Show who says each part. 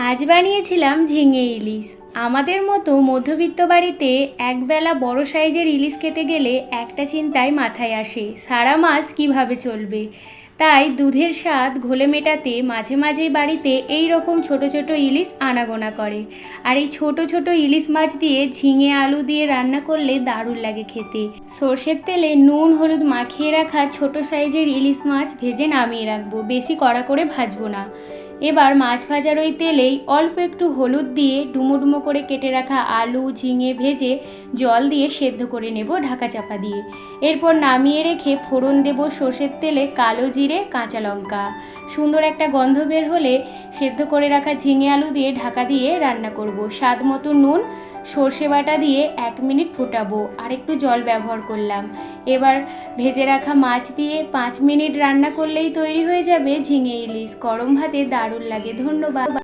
Speaker 1: আজ বানিয়েছিলাম ঝিঙে ইলিশ। আমাদের মতো মধ্যবিত্ত বাড়িতে একবেলা বড় সাইজের ইলিশ খেতে গেলে একটা চিন্তাই মাথায় আসে, সারা মাস কিভাবে চলবে। তাই দুধের স্বাদ ঘোলে মেটাতে মাঝে মাঝেই বাড়িতে এই রকম ছোট ছোট ইলিশ আনাগোনা করে। আর এই ছোট ছোট ইলিশ মাছ দিয়ে ঝিঙে আলু দিয়ে রান্না করলে দারুণ লাগে খেতে। সর্ষের তেলে নুন হলুদ মাখিয়ে রাখা ছোট সাইজের ইলিশ মাছ ভেজে নামিয়ে রাখবো, বেশি কড়া করে ভাজবো না। এবার মাছ ভাজার ওই তেলেই অল্প একটু হলুদ দিয়ে ডুমো ডুমো করে কেটে রাখা আলু ঝিঙে ভেজে জল দিয়ে সেদ্ধ করে নেব ঢাকা চাপা দিয়ে। এরপর নামিয়ে রেখে ফোড়ন দেব সর্ষের তেলে কালো জিরে কাঁচা লঙ্কা। সুন্দর একটা গন্ধ বের হলে সেদ্ধ করে রাখা ঝিঙে আলু দিয়ে ঢাকা দিয়ে রান্না করব। স্বাদ মতো নুন সর্ষে বাটা দিয়ে 1 মিনিট ফোটাবো, আর একটু জল ব্যবহার করলাম। এবার ভেজে রাখা মাছ দিয়ে 5 মিনিট রান্না করলেই তৈরি হয়ে যাবে ঝিঙে ইলিশ। গরম ভাতে দারুণ লাগে। ধন্যবাদ।